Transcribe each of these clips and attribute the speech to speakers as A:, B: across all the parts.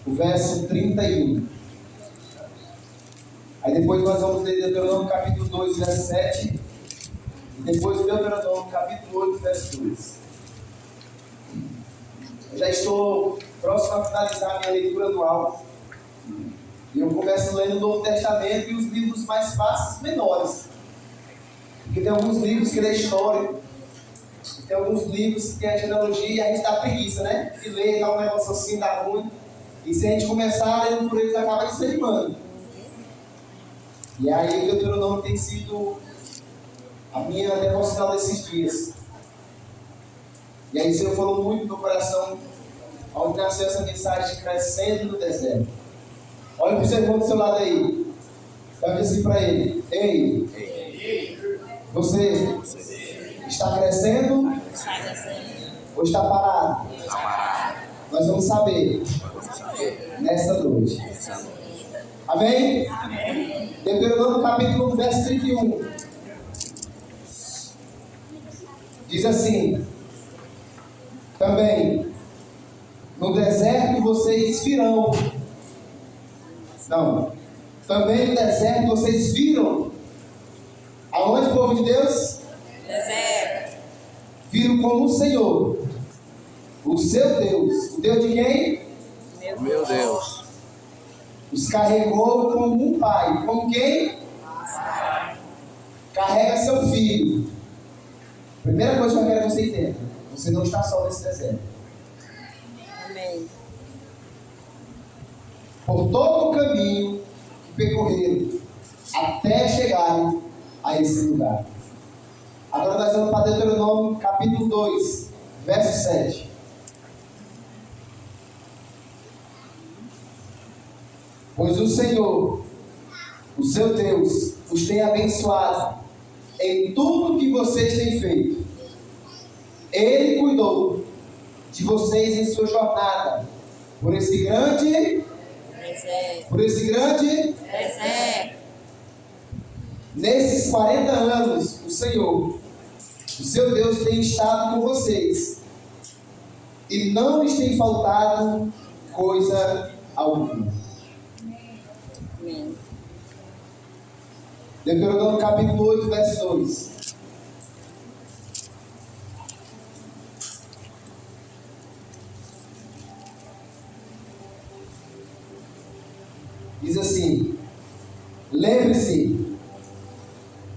A: o verso 31. Aí depois nós vamos ler Deuteronômio capítulo 2, verso 7. E depois Deuteronômio capítulo 8, verso 2. Eu já estou próximo a finalizar a minha leitura anual. E eu começo lendo o Novo Testamento e os livros mais fáceis, menores. Porque tem alguns livros que é histórico. Tem alguns livros que tem a genealogia e a gente dá preguiça, né? De ler, dá um negócio assim, dá ruim. E se a gente começar lendo por eles, acaba desanimando. E aí o Deuteronômio tem sido a minha devocional desses dias. E aí o Senhor falou muito no meu coração ao nascer essa mensagem de crescendo no deserto. Olha para o seu irmão do seu lado aí. Vai dizer assim para ele: ei, você está crescendo ou está parado? Nós vamos saber nessa noite. Amém? Deuteronômio capítulo 1, verso 31. Diz assim: também no deserto vocês virão. Não. Também no deserto vocês viram. Aonde, povo de Deus?
B: Deserto.
A: Viram como o Senhor, o seu Deus. O Deus de quem?
C: Meu Deus.
A: Os carregou como um pai. Como quem? Carrega seu filho. Primeira coisa que eu quero que você entenda: você não está só nesse deserto.
B: Amém.
A: Por todo o caminho que percorreram até chegarem a esse lugar. Agora nós vamos para Deuteronômio capítulo 2, verso 7. Pois o Senhor, o seu Deus, os tem abençoado em tudo que vocês têm feito. Ele cuidou de vocês em sua jornada por esse grande
B: Deserto.
A: Nesses 40 anos, o Senhor, o seu Deus, tem estado com vocês e não lhes tem faltado coisa alguma.
B: Amém.
A: Deuteronômio capítulo 8, verso 2. Diz assim: lembre-se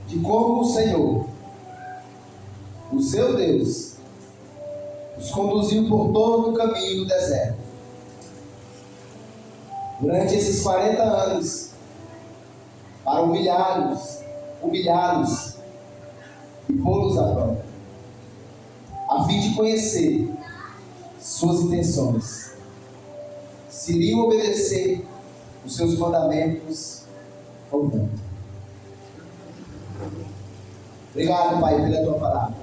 A: de como o Senhor, o seu Deus, os conduziu por todo o caminho do deserto. Durante esses 40 anos, para humilhá-los e pô-los à prova, a fim de conhecer suas intenções, se iriam obedecer os seus mandamentos ou não. Obrigado, Pai, pela tua palavra.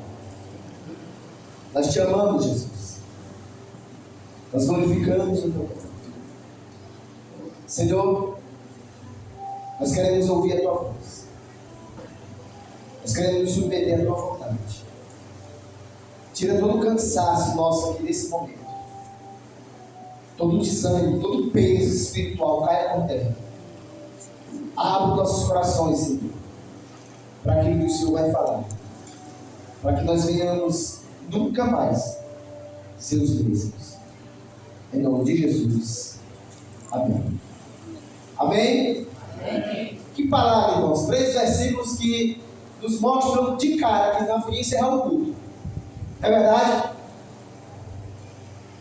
A: Nós te amamos, Jesus. Nós glorificamos o teu nome. Senhor, nós queremos ouvir a tua voz. Nós queremos nos submeter à tua vontade. Tira todo o cansaço nosso aqui nesse momento. Todo o desânimo, todo o peso espiritual caia por terra. Abra os nossos corações, Senhor, para aquilo que o Senhor vai falar. Para que nós venhamos nunca mais ser os mesmos. Em nome de Jesus. Amém. Amém?
B: Amém.
A: Que palavra, irmãos. 3 versículos que nos mostram de cara que nós podíamos encerrar o culto. É verdade?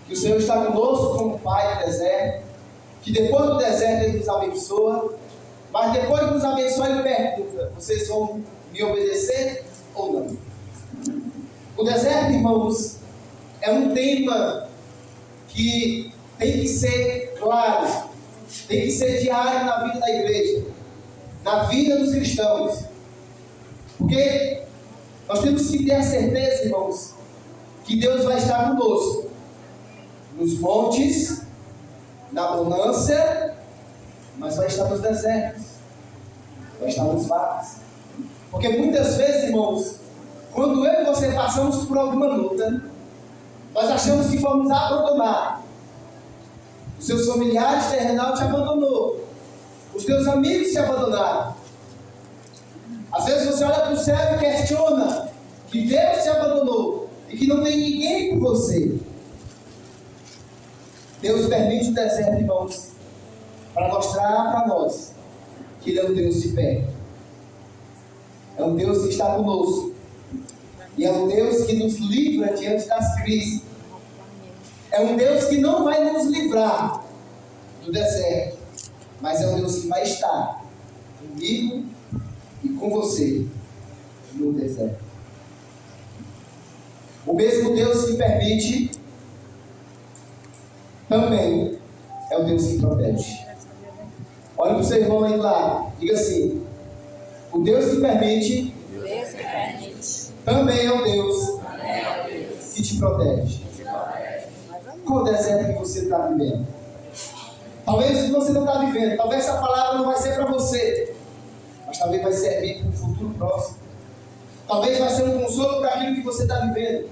A: Que o Senhor está conosco como Pai no deserto. Que depois do deserto Ele nos abençoa. Mas depois de nos abençoar, Ele pergunta: vocês vão me obedecer ou não? O deserto, irmãos, é um tema que tem que ser claro, tem que ser diário na vida da igreja, na vida dos cristãos. Porque nós temos que ter a certeza, irmãos, que Deus vai estar conosco nos montes, na abundância, mas vai estar nos desertos, vai estar nos vales. Porque muitas vezes, irmãos, quando eu e você passamos por alguma luta, nós achamos que vamos abandonar Os seus familiares terrenais te abandonou. Os teus amigos te abandonaram. Às vezes você olha para o céu e questiona que Deus te abandonou e que não tem ninguém por você. Deus permite o deserto, irmãos, para mostrar para nós que Ele é um Deus de pé. É um Deus que está conosco. E é um Deus que nos livra diante das crises. É um Deus que não vai nos livrar do deserto, mas é um Deus que vai estar comigo e com você no deserto. O mesmo Deus que permite também é o Deus que protege. Olha para o seu irmão aí lá, diga assim: o Deus que permite também é o Deus que te protege. Qual deserto que você está vivendo? Talvez você não está vivendo, talvez essa palavra não vai ser para você, mas talvez vai servir para um futuro próximo. Talvez vai ser um consolo para aquilo que você está vivendo.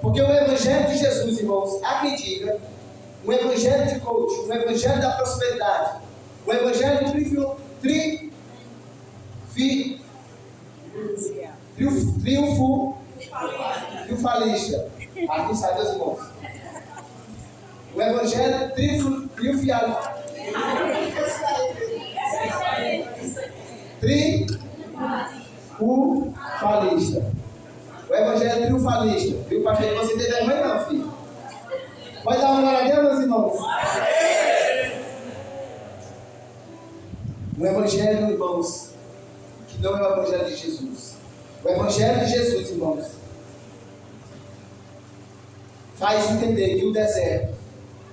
A: Porque o Evangelho de Jesus, irmãos, há quem diga, o Evangelho de coach, o Evangelho da prosperidade, o Evangelho do triunfalista. Aqui sai das mãos. O Evangelho triunfalista. O Evangelho triunfalista. Viu, pastor? Você tem vergonha não, filho? Pode dar uma glória a Deus, meus irmãos? O Evangelho, irmãos, que não é o Evangelho de Jesus. O Evangelho de Jesus, irmãos, faz entender que o deserto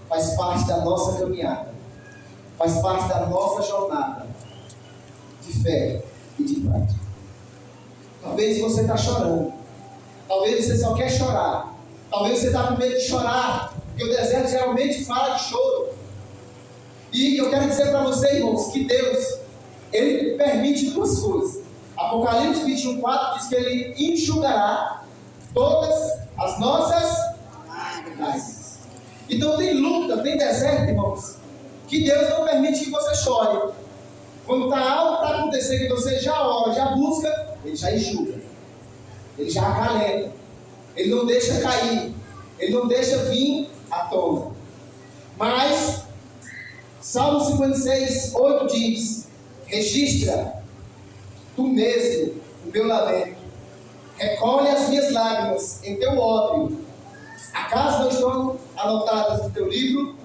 A: faz parte da nossa caminhada, faz parte da nossa jornada de fé e de prática. Talvez você está chorando, talvez você só quer chorar, talvez você está com medo de chorar, porque o deserto geralmente fala de choro. E eu quero dizer para você, irmãos, que Deus, Ele permite duas coisas. Apocalipse 21:4 diz que Ele enxugará todas as nossas lágrimas. Então tem luta, tem deserto, irmãos, que Deus não permite que você chore. Quando está algo para acontecer, que você já ora, já busca, Ele já enxuga, Ele já acalenta, Ele não deixa cair, Ele não deixa vir à tona. Mas Salmo 56:8 diz: registra tu mesmo o meu lamento, recolhe as minhas lágrimas em teu ódio. Acaso não estão anotadas no teu livro?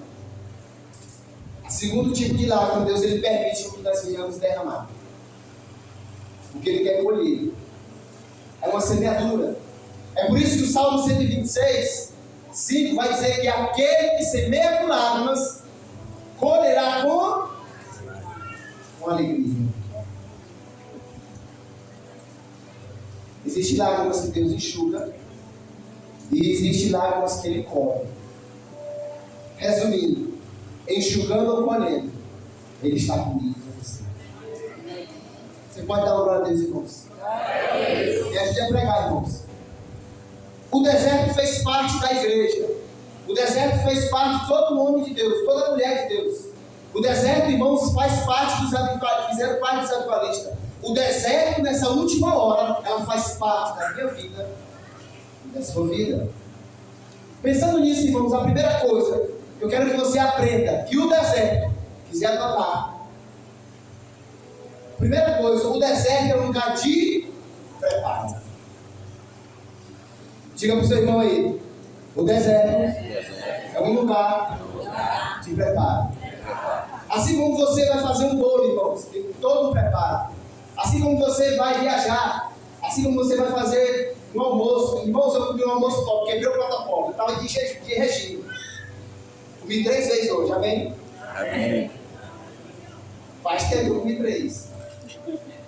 A: O segundo tipo de lágrima, Deus, Ele permite que nós venhamos derramar, porque Ele quer colher. É uma semeadura. É por isso que o Salmo 126:5 vai dizer que aquele que semeia com lágrimas colherá com alegria. Existem lágrimas que Deus enxuga e existem lágrimas que Ele colhe. Resumindo, enxugando ou colhendo, Ele está comigo com você. Você pode dar glória a Deus, irmãos? E a gente vai pregar, irmãos. O deserto fez parte da igreja. O deserto fez parte de todo homem de Deus, toda mulher de Deus. O deserto, irmãos, faz parte dos avivalistas, fizeram parte dos avivalistas. O deserto, nessa última hora, ela faz parte da minha vida e da sua vida. Pensando nisso, irmãos, a primeira coisa que eu quero que você aprenda, que o deserto, quiser anotar, primeira coisa, o deserto é um lugar de preparo. Diga para o seu irmão aí, o deserto é um lugar de preparo. Assim como você vai fazer um bolo, irmãos, tem todo um preparo. Assim como você vai viajar, assim como você vai fazer um almoço. Irmãos, eu comi um almoço top, quebrei o protocolo, eu estava de regime. Comi 3 vezes hoje, amém?
C: Amém.
A: Faz tempo que eu comi 3.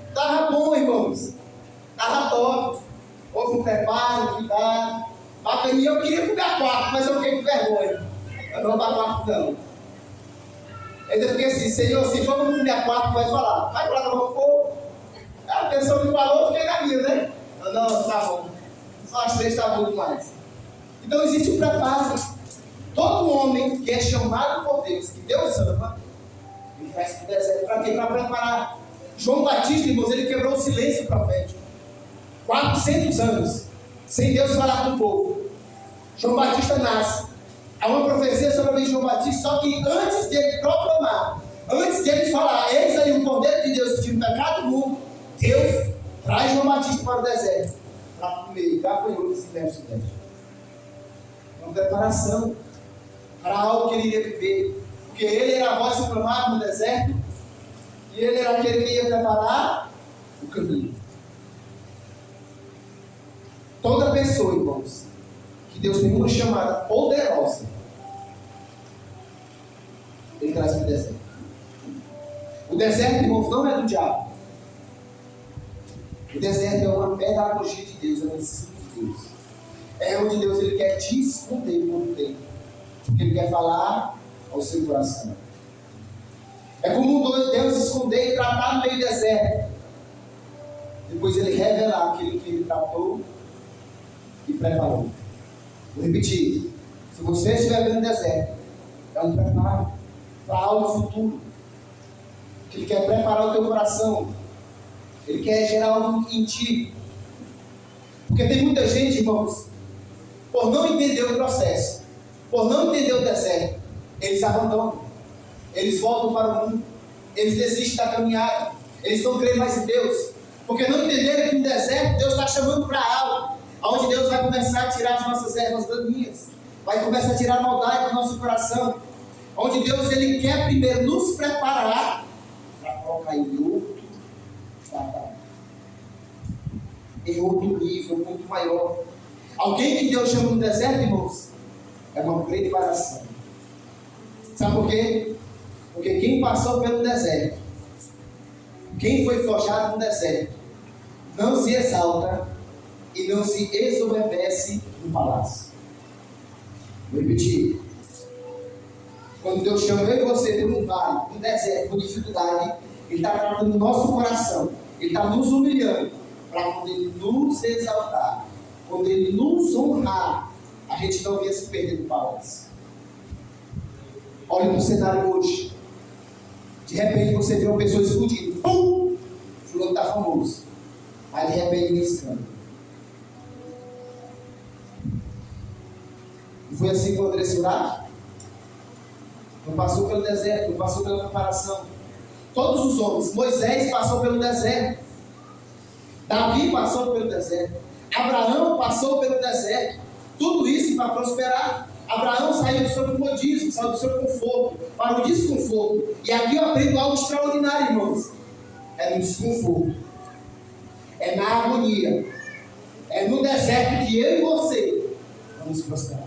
A: Estava bom, irmãos. Estava top. Houve um preparo, cuidado. Bacaninha, eu queria comer a 4, mas eu fiquei com vergonha. Eu não vou dar 4 não. Ainda fiquei assim, Senhor, se for comer a 4, vai falar. Vai para lá, não for. A pessoa me falou, eu fiquei na minha, né? Não, tá bom. Só as 3 tá bom demais. Então existe um preparo. Todo homem que é chamado por Deus, que Deus ama, ele vai para o deserto. Para quê? Para preparar. João Batista, irmãos, ele quebrou o silêncio profético. 400 anos, sem Deus falar com o povo. João Batista nasce. Há uma profecia sobre a vida de João Batista, só que antes de ele proclamar, antes de ele falar, eis aí o poder de Deus que tira o pecado do mundo, Deus traz João Batista para o deserto, para comer gafanhotos e versos dele. Uma preparação para algo que ele iria viver. Porque ele era a voz que clamava no deserto, e ele era aquele que ia preparar o caminho. Toda pessoa, irmãos, que Deus tem uma chamada poderosa, ele traz para o deserto. O deserto, irmãos, não é do diabo. O deserto é uma pedagogia de Deus, é um ensino de Deus. É onde Deus ele quer te esconder por um tempo, porque ele quer falar ao seu coração. É como Deus esconder e tratar no meio do deserto. Depois ele revelar aquilo que ele tratou e preparou. Vou repetir. Se você estiver vendo o deserto, é um preparo para algo futuro. Que ele quer preparar o teu coração. Ele quer gerar algo em ti. Porque tem muita gente, irmãos, por não entender o processo, por não entender o deserto, eles abandonam. Eles voltam para o mundo. Eles desistem da caminhada. Eles não creem mais em Deus. Porque não entenderam que no deserto Deus está chamando para algo. Onde Deus vai começar a tirar as nossas ervas daninhas. Vai começar a tirar a maldade do nosso coração. Onde Deus ele quer primeiro nos preparar para colocar em outro patamar. Em outro nível, muito maior. Alguém que Deus chama no deserto, irmãos, é uma preparação. Sabe por quê? Porque quem passou pelo deserto, quem foi forjado no deserto, não se exalta e não se exorvece no palácio. Vou repetir. Quando Deus chama eu e você por um vale, por um deserto, por dificuldade, Ele está tratando o nosso coração. Ele está nos humilhando para quando Ele nos exaltar, quando Ele nos honrar, a gente não venha se perder no palácio. Olha para o cenário hoje. De repente você vê uma pessoa explodindo. Pum! Fulano está famoso. Aí de repente ele escanda. E foi assim com o André Surak. Não passou pelo deserto, não passou pela preparação. Todos os homens. Moisés passou pelo deserto. Davi passou pelo deserto. Abraão passou pelo deserto. Tudo isso para prosperar. Abraão saiu do seu comodismo, saiu do seu conforto, para o desconforto. E aqui eu aprendo algo extraordinário, irmãos. É no desconforto. É na agonia. É no deserto que eu e você vamos prosperar.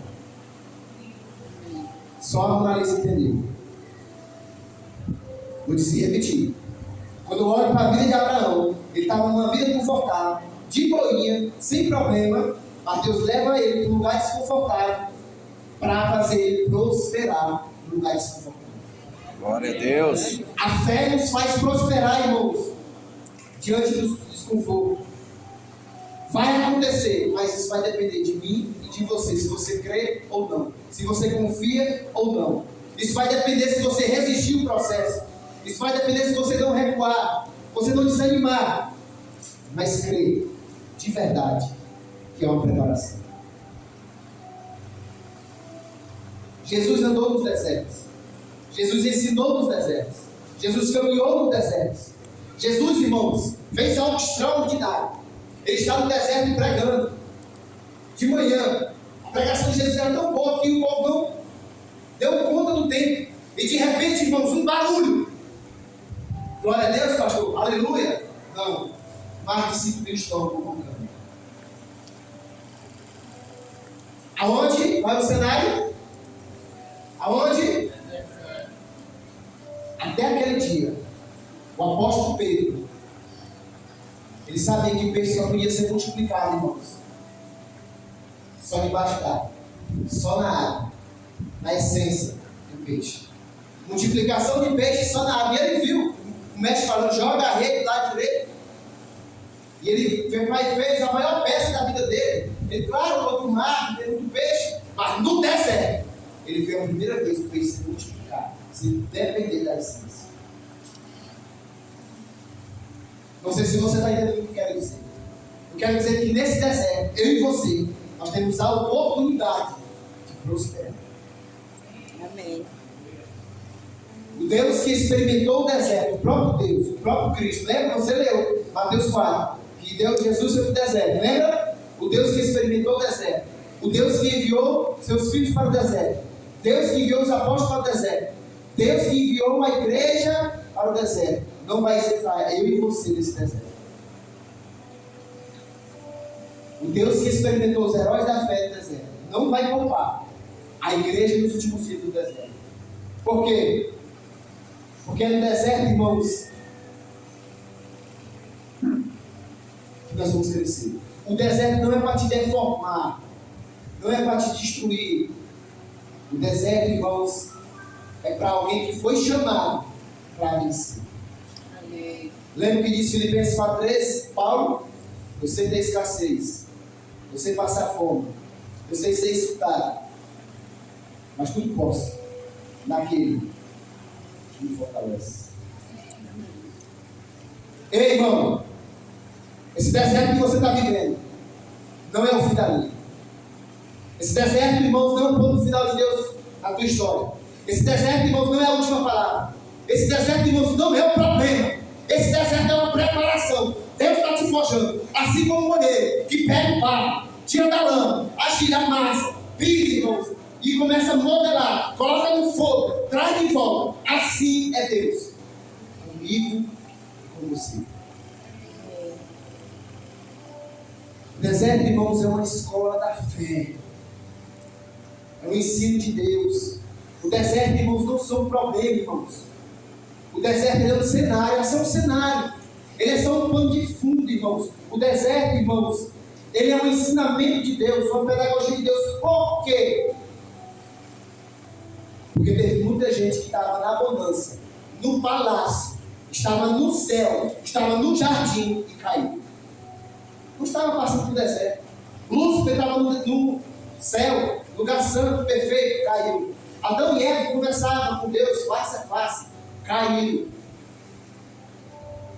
A: Só a Mona Lisa entendeu. Vou dizer repetir. Quando eu olho para a vida de Abraão, ele estava numa vida confortável, de boinha, sem problema, mas Deus leva ele para um lugar desconfortável para fazer ele prosperar no lugar desconfortável.
C: Glória a Deus.
A: A fé nos faz prosperar, irmãos, diante do desconforto. Vai acontecer, mas isso vai depender de mim e de você, se você crê ou não, se você confia ou não. Isso vai depender se você resistir o processo. Isso vai depender se você não recuar, você não desanimar, mas crer de verdade que é uma preparação. Jesus andou nos desertos. Jesus ensinou nos desertos. Jesus caminhou nos desertos. Jesus, irmãos, fez algo extraordinário. Ele está no deserto pregando. De manhã, a pregação de Jesus era tão boa que o povo não deu conta do tempo. E de repente, irmãos, um barulho. Glória a Deus, pastor. Aleluia. Não. Mais de 5 mil estão convocando. Aonde? Qual é o cenário? Aonde? Até aquele dia, o apóstolo Pedro, ele sabia que o peixe só podia ser multiplicado, irmãos. Só debaixo d'água. Só na água. Na essência do peixe. Multiplicação de peixe só na água. E ele viu o mestre falando, joga a rede do lado direito. E ele fez a maior peça da vida dele. Ele, claro, outro mar, tem muito peixe, mas no deserto. Ele veio a primeira vez para se multiplicar, se depender da essência. Não sei se você está entendendo o que eu quero dizer. Eu quero dizer que nesse deserto, eu e você, nós temos a oportunidade de prosperar.
B: Amém.
A: O Deus que experimentou o deserto, o próprio Deus, o próprio Cristo. Lembra? Você leu Mateus 4, que Jesus foi para o deserto. Lembra? O Deus que experimentou o deserto. O Deus que enviou seus filhos para o deserto. Deus que enviou os apóstolos para o deserto. Deus que enviou uma igreja para o deserto. Não vai separar eu e você nesse deserto. O Deus que experimentou os heróis da fé no deserto não vai poupar a igreja nos últimos dias do deserto. Por quê? Porque no deserto, irmãos, que nós vamos crescer. O deserto não é para te deformar, não é para te destruir. O deserto, irmãos, é para alguém que foi chamado para vencer.
B: Amém.
A: Lembra que diz Filipenses 4,13? Paulo, eu sei ter escassez, eu sei passar fome, eu sei ser insultado, mas tudo posso naquele que me fortalece. Ei, irmão, esse deserto que você está vivendo não é o fim da linha. Esse deserto, irmãos, não é o ponto final de Deus na tua história. Esse deserto, irmãos, não é a última palavra. Esse deserto, irmãos, não é o problema. Esse deserto é uma preparação. Deus está te forjando. Assim como o molheiro que pega o barro, tira da lama, agita a massa, pisa, irmãos, e começa a modelar, coloca no fogo, traz de volta. Assim é Deus. Comigo e com você. O deserto, irmãos, é uma escola da fé. É o ensino de Deus. O deserto, irmãos, não são um problema, irmãos. O deserto é um cenário, é só um cenário. Ele é só um pano de fundo, irmãos. O deserto, irmãos, ele é um ensinamento de Deus, uma pedagogia de Deus. Por quê? Porque teve muita gente que estava na bonança, no palácio, estava no céu, estava no jardim e caiu. Não estava passando pelo deserto. Lúcifer estava no céu, lugar santo, perfeito, caiu. Adão e Eva conversavam com Deus face a face, caiu.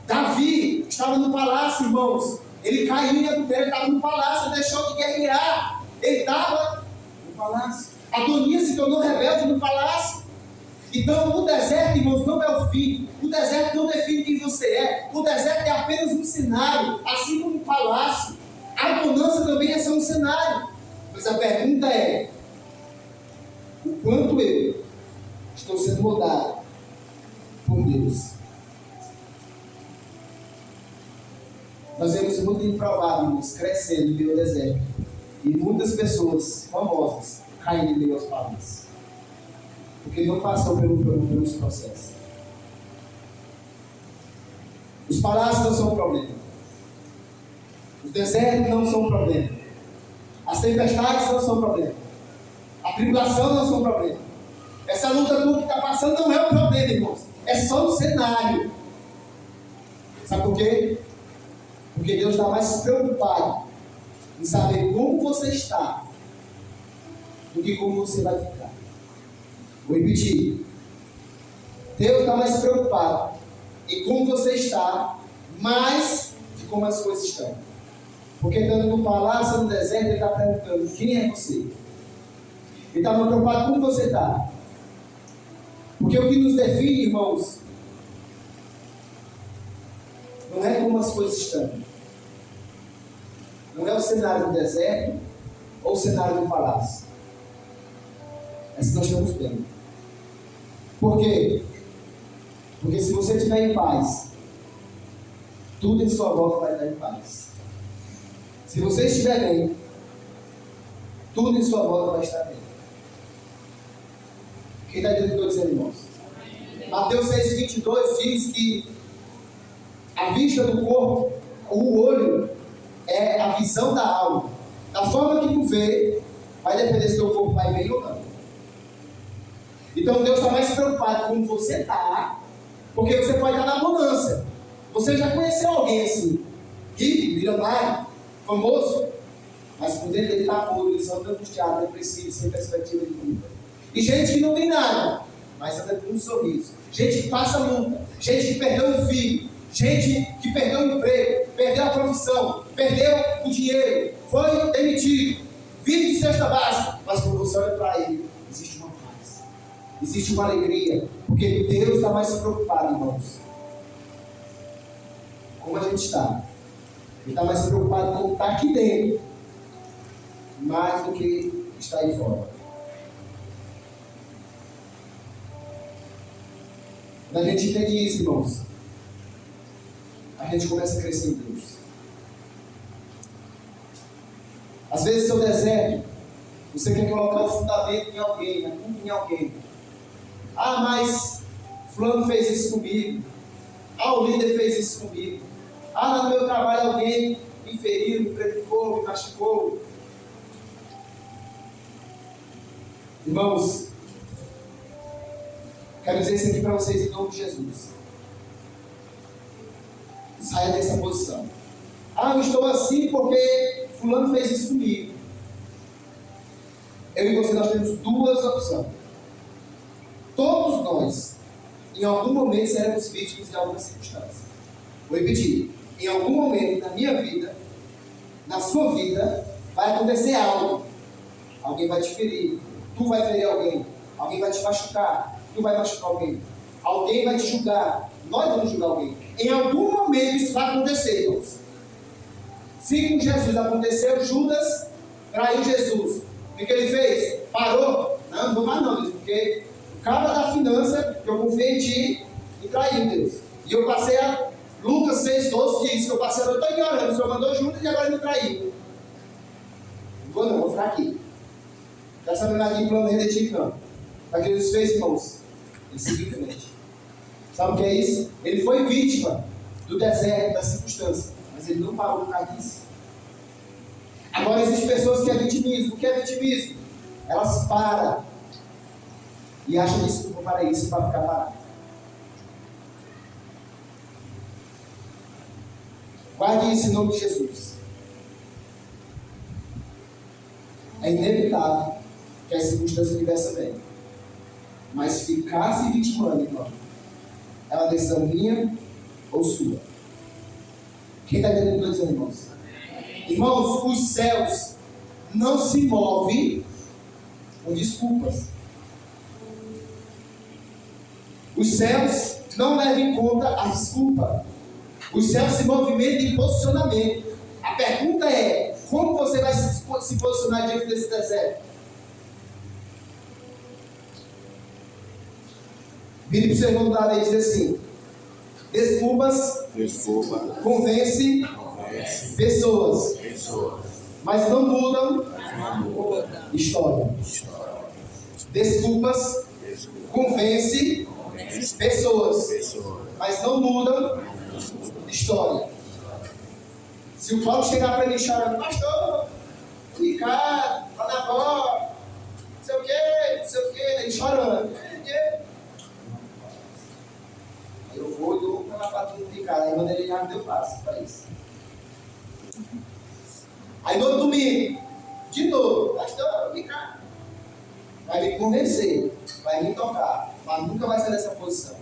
A: Davi estava no palácio, irmãos. Ele caiu em adultério, ele estava no palácio, deixou de guerrear. Ele estava no palácio. Adonias se tornou rebelde no palácio. Então, o deserto, irmãos, não é o fim. O deserto não define quem você é. O deserto é apenas um cenário, assim como um palácio. A bonança também é só um cenário. Mas a pergunta é: o quanto eu estou sendo moldado por Deus? Nós vemos muito improváveis crescendo em meio ao deserto. E muitas pessoas famosas caindo em meio aos palácios. Porque não passou pelos processos. Os palácios não são um problema. Os desertos não são um problema. As tempestades não são um problema. A tribulação não são um problema. Essa luta tudo que está passando não é um problema, irmãos. É só um cenário. Sabe por quê? Porque Deus está mais preocupado em saber como você está do que como você vai ficar. Vou repetir. Deus está mais preocupado em como você está, mais de como as coisas estão. Porque estando no palácio, no deserto, ele está perguntando: quem é você? Ele está mais preocupado com como você está. Porque o que nos define, irmãos, não é como as coisas estão. Não é o cenário do deserto ou o cenário do palácio. É se nós estamos bem. Por quê? Porque se você estiver em paz, tudo em sua volta vai estar em paz. Se você estiver bem, tudo em sua volta vai estar bem. Quem está entendendo o que eu estou dizendo, irmãos? Mateus 6,22 diz que a vista do corpo, o olho, é a visão da alma. Da forma que tu vê, vai depender se teu corpo vai bem ou não. Então Deus está mais preocupado com como você está, porque você pode estar na bonança. Você já conheceu alguém assim, rico, milionário, famoso, mas por dentro dele está podre, só angustiado, depressivo, sem perspectiva de vida. E gente que não tem nada, mas anda com um sorriso. Gente que passa luta, gente que perdeu um filho, gente que perdeu o emprego, perdeu a profissão, perdeu o dinheiro, foi demitido, vive de cesta básica, mas quando você olha para ele, existe uma paz, existe uma alegria, porque Deus está mais preocupado, irmãos. Como a gente está? Ele está mais preocupado com estar aqui dentro, mais do que estar aí fora. Quando a gente entende isso, irmãos, a gente começa a crescer em Deus. Às vezes, seu deserto, você quer colocar o fundamento em alguém, né? Tudo em alguém. Ah, mas fulano fez isso comigo. Ah, o líder fez isso comigo. Ah, no meu trabalho alguém me feriu, me prejudicou, me machucou. Irmãos, quero dizer isso aqui para vocês em nome de Jesus. Saia dessa posição. Ah, eu estou assim porque fulano fez isso comigo. Eu e você, nós temos duas opções. Todos nós, em algum momento, seremos vítimas de alguma circunstância. Vou repetir. Em algum momento da minha vida, na sua vida, vai acontecer algo. Alguém vai te ferir. Tu vai ferir alguém. Alguém vai te machucar. Tu vai machucar alguém. Alguém vai te julgar. Nós vamos julgar alguém. Em algum momento isso vai acontecer, irmãos. Se com Jesus aconteceu, Judas traiu Jesus. O que ele fez? Parou? Não vou mais não, Deus, porque o cara da finança, que eu confiei em ti, me traiu, Deus. E eu passei a... Lucas 6,12 diz que eu passei a noite ignorando. O Senhor mandou Judas e agora me traiu. Não vou ficar aqui. Dessa vez aqui em plano redetivo, não. Para que Jesus fez, irmãos? Ele seguiu em frente. Sabe o que é isso? Ele foi vítima do deserto, da circunstância. Mas ele não parou por causa disso. Agora existem pessoas que é vitimismo. O que é vitimismo? Elas param e acham desculpa para isso, para ficar parado. Guarde isso em nome de Jesus. É inevitável que as circunstâncias diversas venham. Mas ficar se vitimando, irmão, é uma decisão minha ou sua? Quem está entendendo o que eu estou dizendo, irmãos? Irmãos, os céus não se movem com desculpas. Os céus não levam em conta a desculpa. Os céus se movimentam em posicionamento. A pergunta é: como você vai se posicionar diante desse deserto? Vire para o seu irmão do lado e diz assim: desculpas convence pessoas, mas não mudam história. Desculpas convence pessoas, mas não mudam história. Se o Paulo chegar para mim chorando: pastor, Ricardo, lá na bola, não sei o que, ele chorando. Eu vou e dou uma lapada no Ricardo. Aí quando ele já me deu passo para isso. Aí no outro domingo, de novo, pastor, Ricardo, vai me convencer, vai me tocar, mas nunca vai sair dessa posição.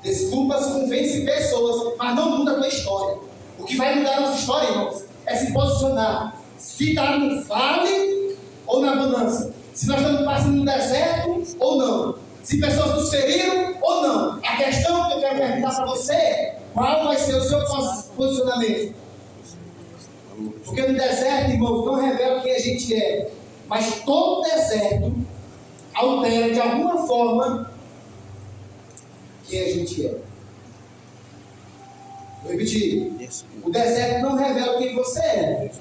A: Desculpas convencem pessoas, mas não muda a tua história. O que vai mudar a nossa história, irmãos, é se posicionar. Se está no vale ou na bonança. Se nós estamos passando no deserto ou não. Se pessoas nos feriram ou não. A questão que eu quero perguntar para você é: qual vai ser o seu posicionamento? Porque no deserto, irmãos, não revela quem a gente é. Mas todo deserto altera de alguma forma quem a gente é. Vou repetir. O deserto não revela quem você é.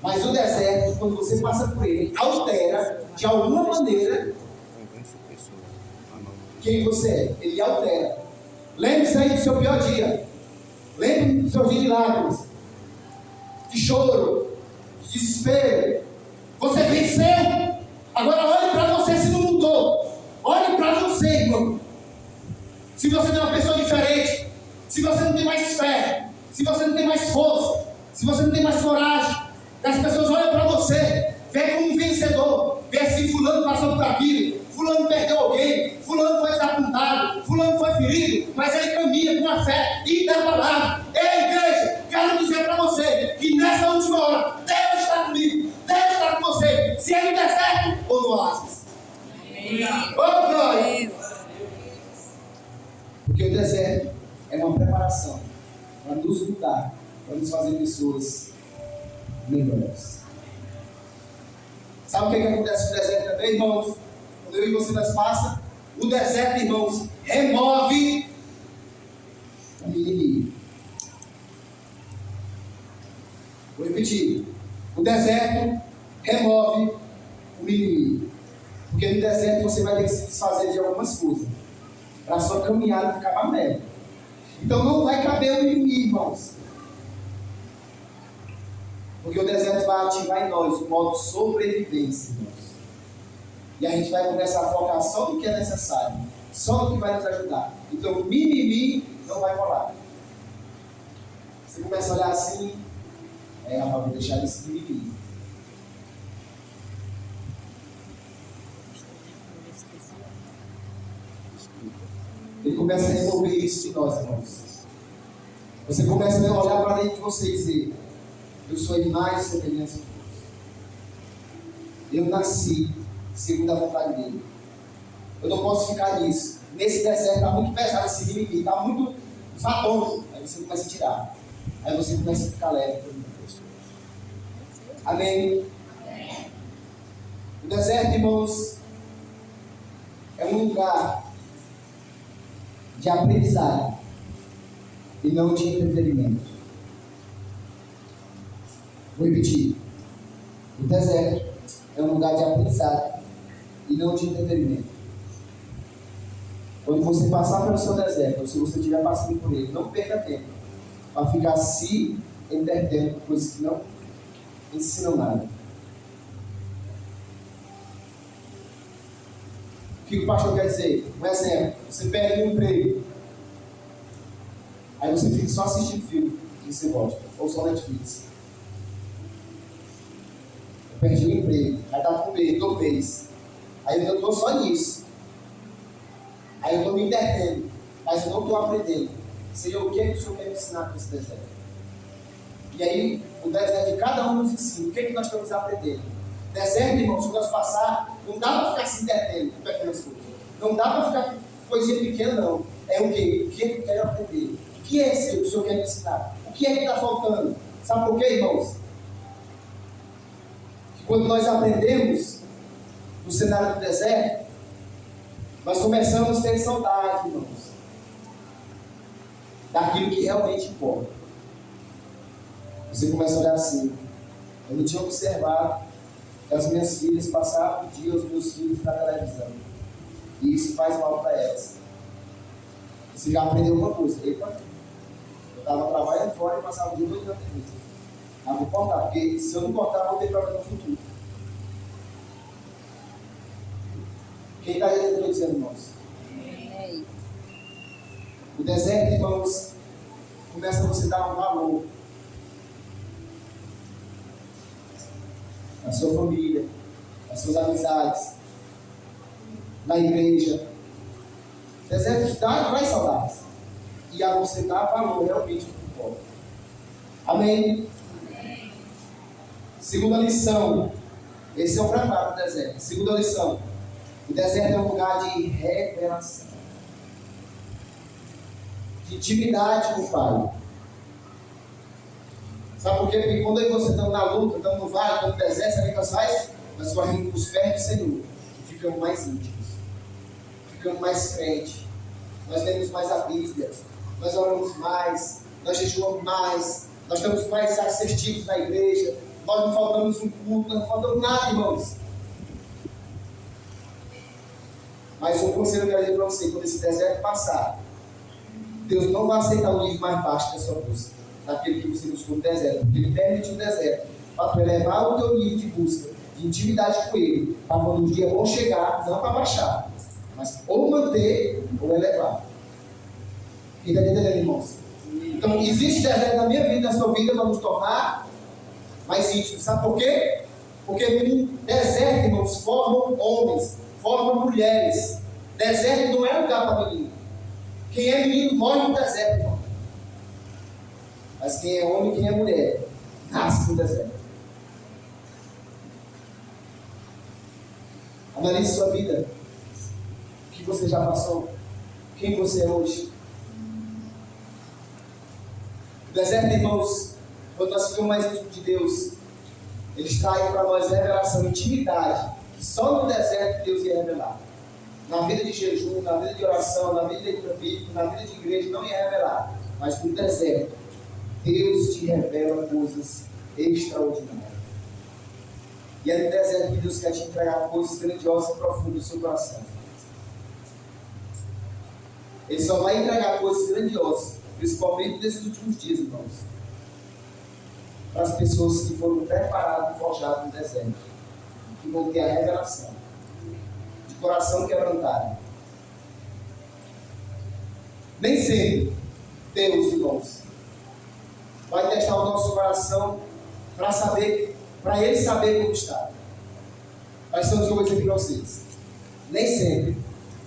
A: Mas o deserto, quando você passa por ele, altera de alguma maneira quem você é. Ele altera. Lembre-se aí do seu pior dia. Lembre-se do seu dia de lágrimas, de choro, de desespero. Você venceu. Agora olhe para você se não mudou. Olhe para você, irmão. Se você não é uma pessoa diferente, se você não tem mais fé, se você não tem mais força, se você não tem mais coragem, as pessoas olham para você, vê como um vencedor. aquilo, fulano perdeu alguém, fulano foi desapontado, fulano foi ferido, mas ele caminha com a fé inabalável. Ei, igreja, quero dizer para você que nessa última hora, Deus está comigo, Deus está com você, se ele der certo ou no oásis. Oh, glória! Porque o deserto é uma preparação para nos mudar, para nos fazer pessoas melhores. Sabe o que acontece no deserto também, irmãos? Quando eu e você nós passa, o deserto, irmãos, remove o inimigo. Vou repetir. O deserto remove o inimigo. Porque no deserto você vai ter que se desfazer de algumas coisas para a sua caminhada ficar mais leve. Então não vai caber o inimigo, irmãos. Porque o deserto vai ativar em nós o modo sobrevivência, irmãos. E a gente vai começar a focar só no que é necessário, só no que vai nos ajudar. Então o mimimi não vai rolar. Você começa a olhar assim, rapaz, vou deixar esse mimimi. Ele começa a remover isso de nós, irmãos. Você começa a olhar para dentro de você e dizer: eu sou a imagem e semelhança de Deus. Eu nasci segundo a vontade dele. Eu não posso ficar nisso. Nesse deserto está muito pesado esse mimimi, está muito fatônico. Aí você começa a tirar. Aí você começa a ficar leve. Amém? O deserto, irmãos, é um lugar de aprendizado e não de entretenimento. Vou repetir. O deserto é um lugar de aprendizado e não de entretenimento. Quando você passar pelo seu deserto, ou se você estiver passando por ele, não perca tempo para ficar se entretendo com coisas que não ensinam nada. O que o pastor quer dizer? Um exemplo: você perde um emprego, aí você fica só assistindo filme que você gosta, ou só Netflix. Eu perdi o emprego, aí está com medo, estou mês. Aí eu estou só nisso. Aí eu estou me entretendo, mas eu não estou aprendendo. Seria o que o Senhor quer me ensinar com esse deserto? E aí, o deserto de cada um nos ensina. O que nós estamos aprendendo? Deserto, irmãos, se nós passar, não dá para ficar se entretendo com pequenas coisas. Não dá para ficar com coisinha pequena, não. É o quê? O que eu quero aprender? O que é esse que o Senhor quer me ensinar? O que é que está faltando? Sabe por quê, irmãos? Que quando nós aprendemos no cenário do deserto, nós começamos a ter saudade, irmãos, daquilo que realmente importa. Você começa a olhar assim: eu não tinha observado que as minhas filhas passavam o dia, os meus filhos na televisão, e isso faz mal para elas. Você já aprendeu uma coisa: epa, eu estava trabalhando fora e passava o dia todo na TV. Ah, vou cortar, porque se eu não cortar, eu vou ter problema no futuro. Quem está aí dentro dizendo, irmãos? O deserto, irmãos, começa a você dar um valor na sua família, nas suas amizades, na igreja. O deserto traz saudades. E a você dar valor realmente no que importa. Amém? Segunda lição. Esse é o preparo do deserto. Segunda lição: o deserto é um lugar de revelação, de intimidade com o Pai. Sabe por quê? Porque quando eu e você estamos na luta, estamos no vale, estamos no deserto, sabe o que nós faz? Nós corremos os pés do Senhor e ficamos mais íntimos, ficamos mais crentes, nós lemos mais a Bíblia, nós oramos mais, nós jejuamos mais, nós estamos mais assertivos na igreja, nós não faltamos um culto, nós não faltamos nada, irmãos. Mas um conselho que eu quero dizer para você: quando esse deserto passar, Deus não vai aceitar o nível mais baixo da sua busca, daquele que você buscou no deserto, porque Ele permitiu o deserto para tu elevar o teu nível de busca, de intimidade com Ele, para quando o dia bom chegar, não para baixar, mas ou manter ou elevar. Quem está entendendo, irmãos? Então, existe deserto na minha vida, na sua vida, para nos tornar mais íntimos. Sabe por quê? Porque no deserto, irmãos, formam homens, forma mulheres. Deserto não é lugar para menino. Quem é menino morre no deserto, irmão. Mas quem é homem, quem é mulher, nasce no deserto. Analise sua vida. O que você já passou? Quem você é hoje? O deserto, irmãos, quando nós ficamos mais íntimo de Deus, Ele traz para nós revelação, intimidade, que só no deserto Deus ia revelar. Na vida de jejum, na vida de oração, na vida de leitura bíblica, na vida de igreja, não ia revelar. Mas no deserto, Deus te revela coisas extraordinárias. E é no deserto que Deus quer te entregar coisas grandiosas e profundas do seu coração. Ele só vai entregar coisas grandiosas, principalmente nesses últimos dias, irmãos, para as pessoas que foram preparadas e forjadas no deserto, que vão ter a revelação, de coração quebrantado. Nem sempre Deus, irmãos, vai testar o nosso coração para Ele saber como está. Mas são as coisas aqui para vocês. Nem sempre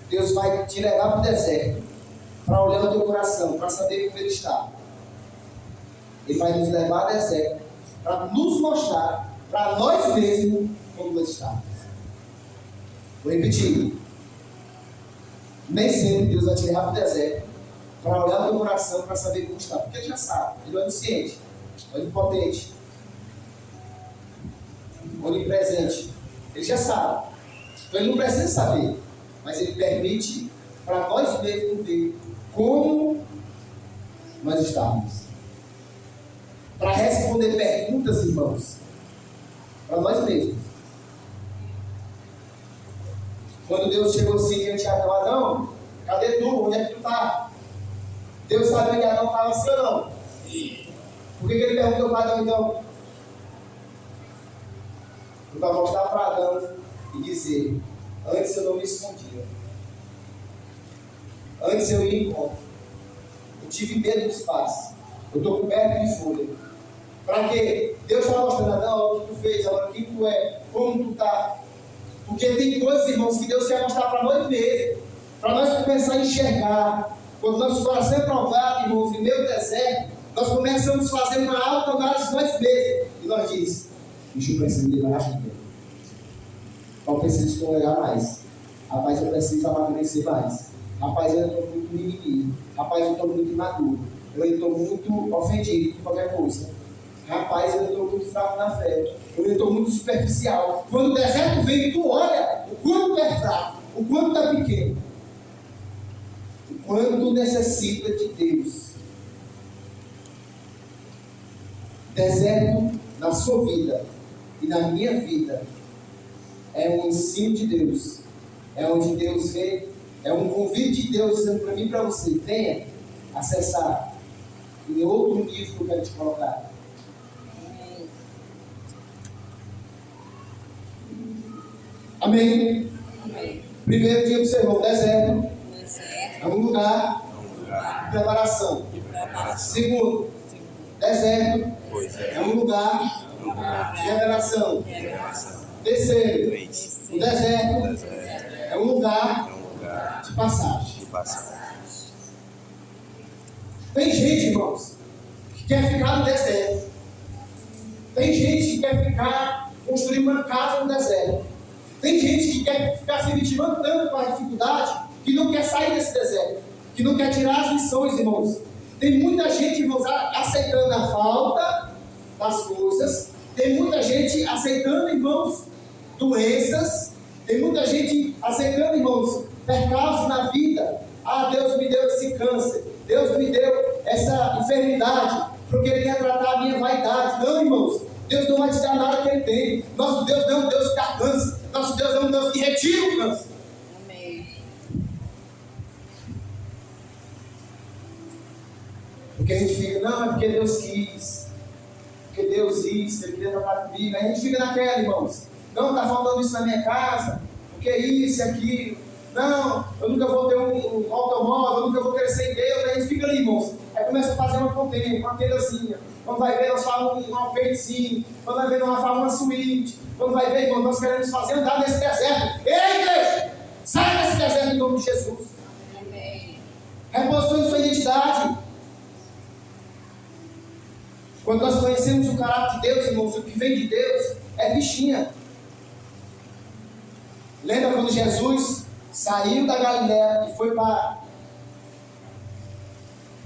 A: Deus vai te levar para o deserto para olhar o teu coração, para saber como ele está. Ele vai nos levar ao deserto para nos mostrar para nós mesmos como nós estamos. Vou repetir. Nem sempre Deus vai te levar para o deserto para olhar o teu coração para saber como está. Porque Ele já sabe. Ele é onisciente, onipotente, onipresente. Ele já sabe. Então Ele não precisa saber. Mas Ele permite para nós mesmos ver como nós estamos. Para responder perguntas, irmãos, para nós mesmos. Quando Deus chegou assim diante de Adão, Adão, cadê tu? Onde é que tu está? Deus sabia que Adão estava assim ou não? Por que ele perguntou para Adão então? Para mostrar para Adão e dizer: antes eu não me escondia. Antes eu ia em encontro. Eu tive medo do espaço. Eu estou coberto de folha. Para quê? Deus está mostrando, Adão, o que tu fez, agora quem tu é, como tu está. Porque tem coisas, irmãos, que Deus quer mostrar para nós mesmos. Para nós começar a enxergar. Quando nosso coração é provado, irmãos, em meio deserto, nós começamos a fazer uma autoanálise de nós mesmos. E nós dizemos: bicho, eu preciso de mais dinheiro. Eu preciso escorregar mais. Rapaz, eu preciso amadurecer mais. Rapaz, eu estou muito mimimi. Rapaz, eu estou muito imaduro. Eu estou muito ofendido com qualquer coisa. Rapaz, eu estou muito fraco na fé. Eu estou muito superficial. Quando o deserto vem, tu olha o quanto é fraco, o quanto é pequeno, o quanto necessita de Deus. Deserto na sua vida e na minha vida é um ensino de Deus. É onde Deus vê. É um convite de Deus dizendo para mim e para você: venha acessar em outro nível que eu quero te colocar. Amém?
B: Amém.
A: Primeiro dia do sermão, deserto. É um lugar de preparação. Segundo, deserto é um lugar de revelação. Terceiro, o deserto é um lugar de passagem. Tem gente, irmãos, que quer ficar no deserto. Tem gente que quer construir uma casa no deserto. Tem gente que quer ficar se vitimando tanto com a dificuldade que não quer sair desse deserto, que não quer tirar as lições, irmãos. Tem muita gente, irmãos, aceitando a falta das coisas. Tem muita gente aceitando, irmãos, doenças. Tem muita gente aceitando, irmãos, percalços na vida. Ah, Deus me deu esse câncer. Deus me deu essa enfermidade porque Ele quer tratar a minha vaidade. Não, irmãos. Deus não vai te dar nada que Ele tem. Nosso Deus não é um Deus que dá câncer. Nosso Deus é um Deus que retira o câncer.
B: Amém.
A: Porque a gente fica, não, é porque Deus quis. Porque Deus isso, Ele queria tratar comigo. Aí a gente fica naquela, irmãos. Não, está faltando isso na minha casa. Porque isso e aquilo. Não, eu nunca vou ter um automóvel, eu nunca vou crescer em Deus. Aí a gente fica ali, irmãos. Aí começa a fazer uma contenda, uma telhazinha. Quando vai ver, nós falamos um alpeizinho. Quando vai ver, nós falamos uma suíte. Quando vai ver, irmão, nós queremos fazer andar nesse deserto. Ei, igreja! em nome de Jesus.
B: Amém.
A: Reposição de sua identidade. Quando nós conhecemos o caráter de Deus, irmãos, o que vem de Deus é fichinha. Lembra quando Jesus saiu da Galiléia e foi para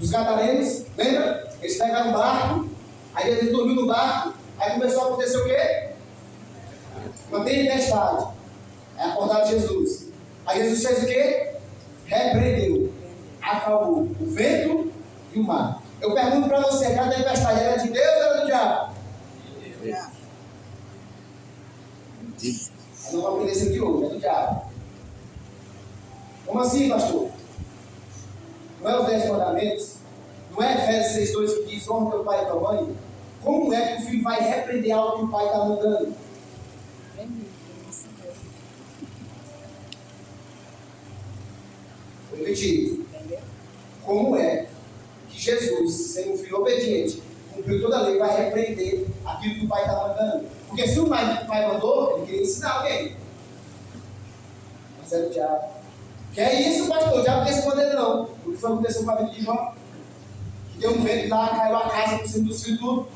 A: os Gadarenos? Lembra? Eles pegaram um barco, aí ele dormiu no barco, aí começou a acontecer o quê? Uma tempestade. Aí acordaram Jesus. Aí Jesus fez o quê? Repreendeu. Acalmou o vento e o mar. Eu pergunto para você, a tempestade era de Deus ou era do diabo? Não vou aprender isso aqui hoje, é do diabo. Como assim, pastor? Não é os 10 mandamentos? Não é Efésios 6,2 que diz: honra teu pai e tua mãe? Como é que o filho vai repreender algo que o pai está mandando? Vou repetir. Como é que Jesus, sendo um filho obediente, cumpriu toda a lei, vai repreender aquilo que o pai está mandando? Porque se o pai mandou, ele queria ensinar alguém. Mas é do diabo. Que é isso, pastor? O diabo não tem esse poder, não. O que foi aconteceu com a vida de Jó? Que deu um vento lá, caiu a casa por cima dos filhos tudo.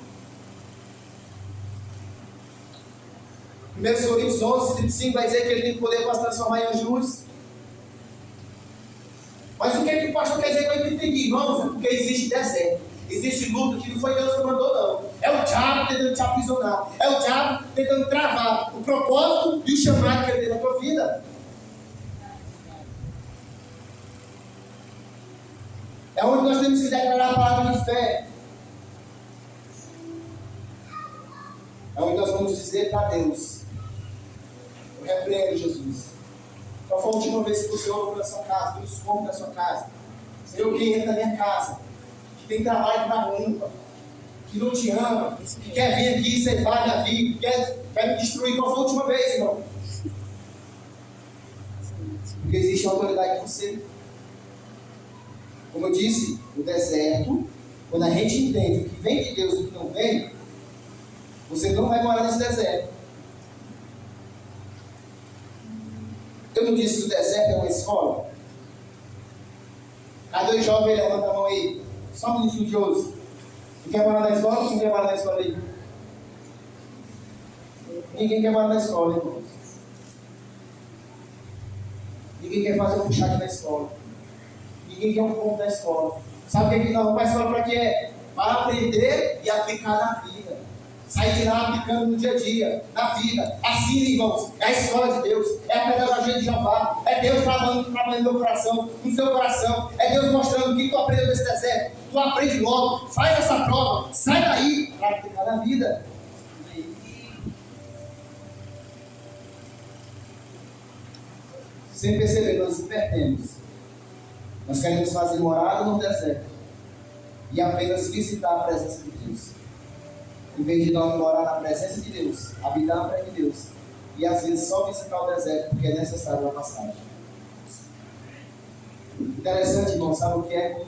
A: 1 Coríntios 11, 35 vai dizer que ele tem poder para se transformar em anjo de luz. Mas o que é que o pastor quer dizer que eu entendi? Irmãos, é porque existe deserto. Existe luta que não foi Deus que mandou, não. É o diabo tentando te aprisionar. É o diabo tentando travar o propósito e o chamado que ele tem na tua vida. É onde nós temos que declarar a palavra de fé. É onde nós vamos dizer para Deus: eu repreendo Jesus. Qual foi a última vez que você orou na sua casa, Deus como na sua casa? Senhor, quem entra na minha casa, que tem trabalho para roupa, que não te ama, que quer vir aqui e ceifar minha vida, que quer me destruir. Qual foi a última vez, irmão? Porque existe uma autoridade em você. Como eu disse, no deserto, quando a gente entende o que vem de Deus e o que não vem, você não vai morar nesse deserto. Eu não disse que o deserto é uma escola? Há 2 jovens, levanta a mão aí. Só um minutinho de ouro. Quem quer morar na escola? Quem quer morar na escola aí? Ninguém quer morar na escola, irmãos. Ninguém quer fazer um puxado na escola. Ninguém quer um ponto na escola. Sabe o que nós vamos para a escola para quê? Para aprender e aplicar na vida. Sair de lá aplicando no dia a dia, na vida. Assim, irmãos, é a escola de Deus, é a pedagogia de Jeová, é Deus trabalhando no meu coração, no seu coração, é Deus mostrando o que tu aprendeu nesse deserto. Tu aprende logo, faz essa prova, sai daí para aplicar na vida. Sem perceber, nós invertemos. Nós queremos fazer morada no deserto e apenas visitar a presença de Deus. Em vez de nós morar na presença de Deus, habitar na presença de Deus, e às vezes só visitar o deserto porque é necessário uma passagem. Interessante, irmão, sabe o que é?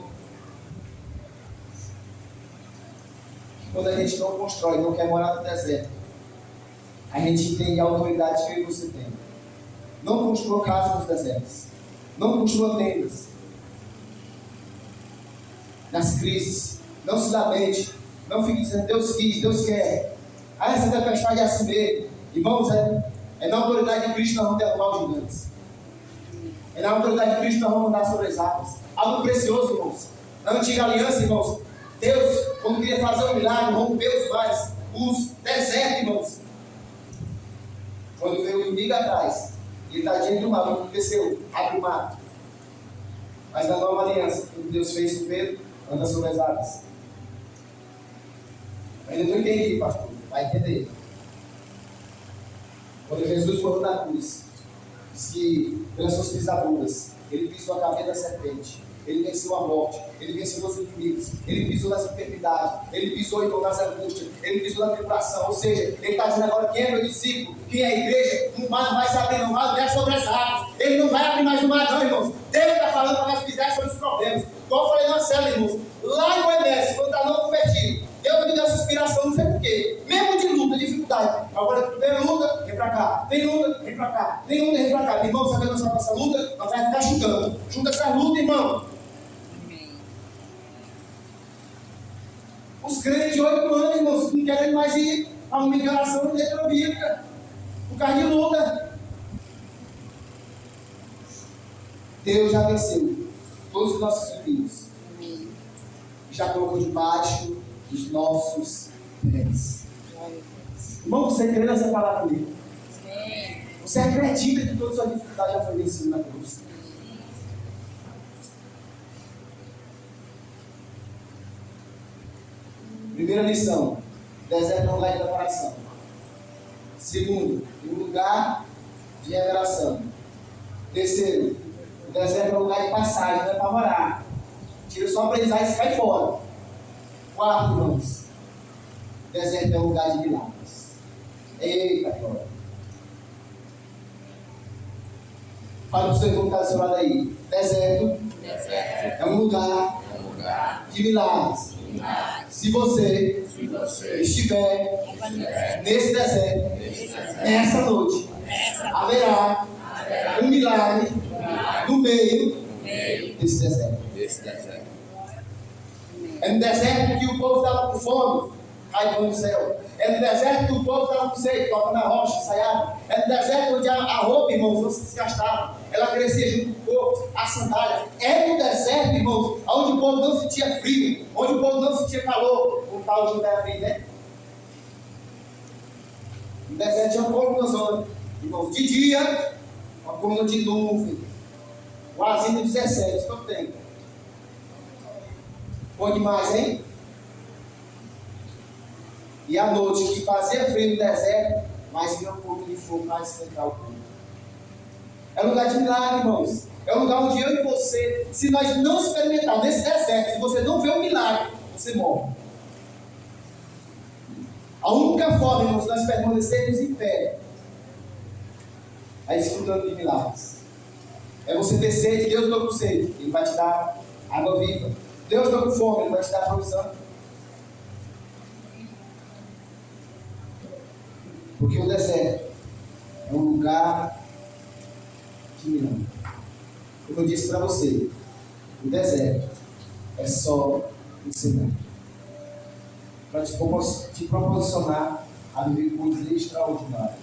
A: Quando a gente não constrói, não quer morar no deserto, a gente entende a autoridade que eu e você tem. Não construa casas nos desertos, não construa tendas nas crises, não se lamente. Não fique dizendo: Deus quis, Deus quer. Essa tempestade é assim mesmo. Irmãos, é na autoridade de Cristo que nós vamos derrubar os gigantes. É na autoridade de Cristo que nós vamos andar sobre as águas. Algo precioso, irmãos. Na antiga aliança, irmãos, Deus, quando queria fazer um milagre, rompeu os mares, os desertos, irmãos. Quando veio o inimigo atrás, ele está diante do mar, o que aconteceu? Abre o mar. Mas na nova aliança, o que Deus fez com Pedro, anda sobre as águas. Ainda não entendi, pastor. Vai entender. Quando Jesus morreu na cruz, diz que pelas suas pisaduras, ele pisou a cabeça da serpente, ele venceu a morte, ele venceu os inimigos, ele pisou nas enfermidades, ele pisou então nas angústias, ele pisou na tribulação. Ou seja, ele está dizendo agora: quem é meu discípulo, quem é a igreja, o mar não vai se abrir, não vai descer sobre as águas. Ele não vai abrir mais o mar, não, irmãos. Deus está falando para nós pisar sobre os problemas. Como eu falei na cela, irmãos, lá em Goiás, quando está não convertido, Deus me deu essa inspiração, não sei porquê. Mesmo de luta, dificuldade. Agora, primeira luta, vem para cá. cá. Tem luta, vem pra cá. Tem luta, vem pra cá. Irmão, sabe que nós vamos passar luta? Nós vamos ficar chutando. Chuta essa luta, irmão.
B: Amém.
A: Os crentes de 8 anos, irmãos, não querem mais ir a uma oração de leitura bíblica. Por causa de luta. Deus já venceu todos os nossos inimigos.
B: Amém.
A: Já colocou debaixo dos nossos pés.
B: Glória a Deus.
A: Irmão, você crê nessa palavra dele?
B: Amém.
A: Você acredita que toda sua dificuldade já foi vencida na cruz? Primeira lição: deserto é um lugar de preparação. Segundo, um lugar de revelação. Terceiro, o deserto é um lugar de passagem, não é para morar. Tira só para Isaías e cai fora. Quarto, irmãos, o deserto é um lugar de milagres. Eita, glória. Fala para o seu irmão que está do seu lado aí. Deserto é um lugar de milagres. Se você estiver nesse deserto, nessa noite, haverá um milagre no meio desse deserto. É no deserto que o povo estava com fome, cai pão do céu. É no deserto que o povo estava com sede, toca na rocha, ensaiava. É no deserto onde a roupa, irmãos, não se desgastava. Ela crescia junto com o corpo, a sandália. É no deserto, irmãos, onde o povo não sentia frio, onde o povo não sentia calor. O tal de Judá frio, né? No deserto tinha uma coluna zona. Irmãos, de dia, uma coluna de nuvem. O asilo 17, quanto tempo? Bom demais, hein? E à noite, que fazia frio no deserto, mas vinha um pouco de fogo para esquentar o corpo. É um lugar de milagre, irmãos. É um lugar onde eu e você, se nós não experimentarmos nesse deserto, se você não vê o milagre, você morre. A única forma, irmãos, de nós permanecermos em pé é desfrutando de milagres. É você ter sede, Deus não com sede, Ele vai te dar água viva. Deus não com fome, Ele vai te dar provisão. Porque o deserto é um lugar de milagre. Como eu disse para você, o deserto é só um cenário para te proporcionar a viver coisas extraordinárias.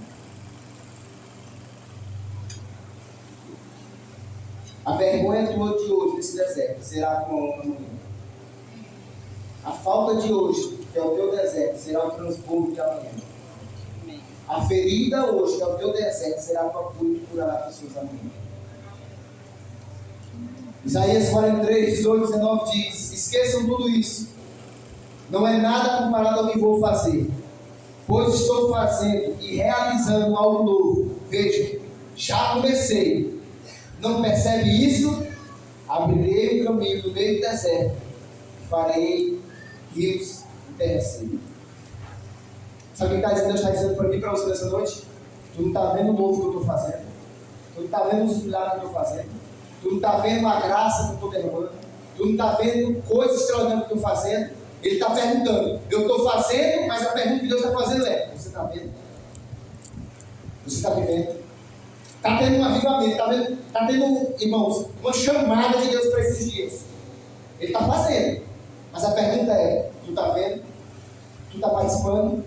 A: A vergonha tua de hoje nesse deserto será a tua honra amanhã. A falta de hoje, que é o teu deserto, será o transbordo de amanhã. A ferida hoje, que é o teu deserto, será a tua cura que curará pessoas amanhã. Isaías 43, 18, 19 diz: esqueçam tudo isso. Não é nada comparado ao que vou fazer, pois estou fazendo e realizando algo novo. Veja, já comecei. Não percebe isso? Abrirei um caminho no meio do deserto e farei rios de terra seca. Sabe o que Deus está dizendo para mim e para você nessa noite? Tu não está vendo o novo que eu estou fazendo. Tu não está vendo os milagres que eu estou fazendo. Tu não está vendo a graça que eu estou derramando. Tu não está vendo coisas extraordinárias que eu estou fazendo. Ele está perguntando. Eu estou fazendo, mas a pergunta que Deus está fazendo é: você está vendo? Você está vivendo? Está tendo um avivamento, está tendo, irmãos, uma chamada de Deus para esses dias. Ele está fazendo. Mas a pergunta é: tu está vendo? Tu está participando?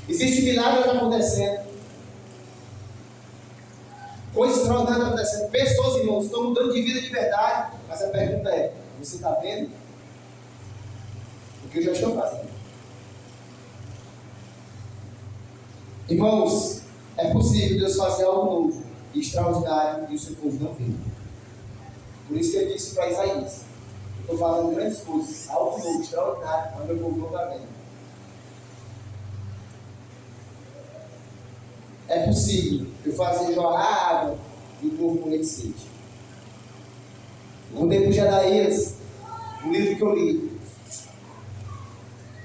A: Existe milagres acontecendo. Coisas extraordinárias acontecendo. Pessoas, irmãos, estão mudando de vida de verdade. Mas a pergunta é: você está vendo? O que eu já estou fazendo. Irmãos, é possível Deus fazer algo novo e extraordinário e o seu povo não vê. Por isso que ele disse para Isaías: eu estou fazendo grandes coisas, algo novo, extraordinário, mas meu povo não está vendo. É possível eu fazer jorrar água e o povo morrer de sede. Contei para o Jedaías, um livro que eu li.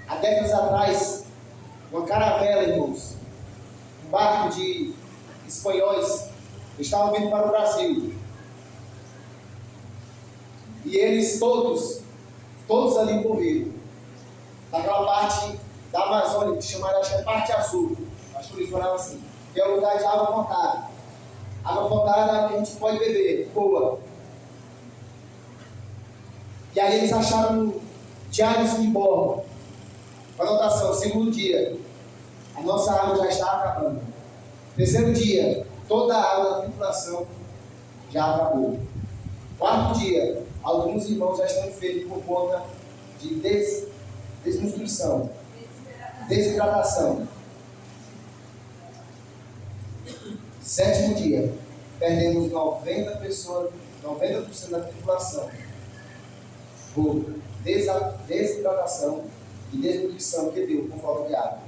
A: Há décadas atrás, uma caravela, irmãos, um barco de espanhóis, estavam vindo para o Brasil. E eles todos ali morreram. Naquela parte da Amazônia, que chamaram, acho que é parte azul. pastor Lee falava assim, que é o lugar de água potável. Água potável é a que a gente pode beber, boa. E aí eles acharam diários de bordo. Anotação, segundo dia, a nossa água já está acabando. Terceiro dia, toda a água da tripulação já acabou. Quarto dia, alguns irmãos já estão enfermos por conta de desnutrição, desidratação. Sétimo dia, perdemos 90 pessoas, 90% da tripulação por desidratação e desnutrição que deu por falta de água.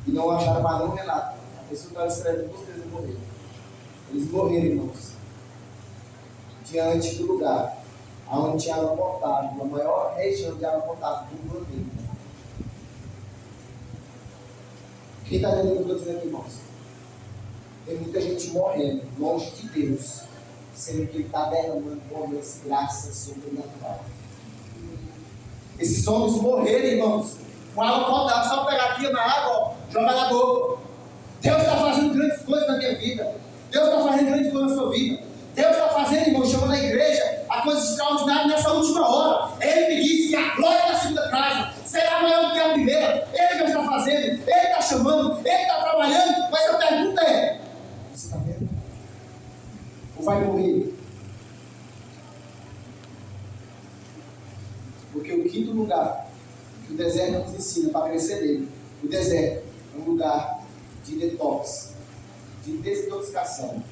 A: E não acharam mais nenhum relato. A pessoa que estava escrevendo, duas vezes morreram. Eles morreram, irmãos, diante do lugar onde tinha água potável, a maior região de água potável do planeta. Quem está entendendo o que eu estou dizendo aqui, irmãos? Tem muita gente morrendo longe de Deus, sendo que Ele está derramando boas graças sobrenaturais. Esses homens morreram, irmãos, com água potável, só pegar aqui na água, ó, jogar na boca. Deus está fazendo grandes coisas na minha vida. Deus está fazendo grandes coisas na sua vida. Deus está fazendo, irmão, chamando a igreja a coisas extraordinárias nessa última hora. Ele me disse que a glória da segunda casa será maior do que a primeira. Ele que está fazendo, Ele está chamando, Ele está trabalhando. Mas a pergunta é: você está vendo? Ou vai morrer? Porque o quinto lugar que o deserto nos ensina para crescer nele, o deserto é um lugar de detox, de desintoxicação.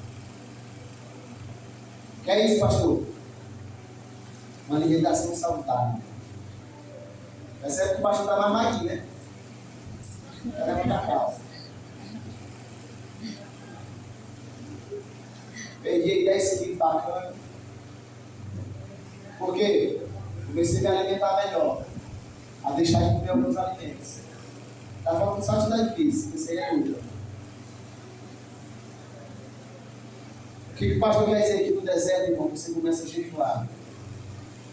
A: O que é isso, pastor? Uma alimentação saudável. Percebe que o pastor está mais magrinho, né? Era muita calça. Perdi 10 quilos bacana. Por quê? Comecei a me alimentar melhor. A deixar de comer alguns alimentos. Está falando só de atividade física, isso aí é outra. O que o pastor quer dizer aqui no deserto, irmão? Você começa a jejuar.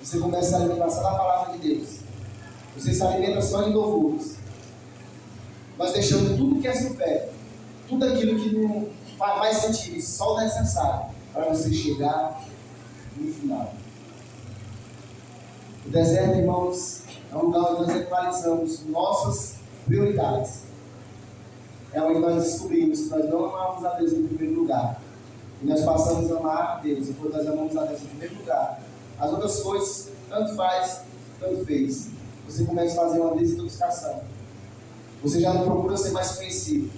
A: Você começa a alimentar só da palavra de Deus. Você se alimenta só de louvores. Nós deixamos tudo que é supérfluo, tudo aquilo que não faz mais sentido, só o necessário para você chegar no final. O deserto, irmãos, é um lugar onde nós equalizamos nossas prioridades. É onde nós descobrimos que nós não amamos a Deus em primeiro lugar. E nós passamos a amar a Deus. E quando nós amamos a Deus em primeiro lugar, as outras coisas, tanto faz, tanto fez. Você começa a fazer uma desintoxicação. Você já não procura ser mais conhecido.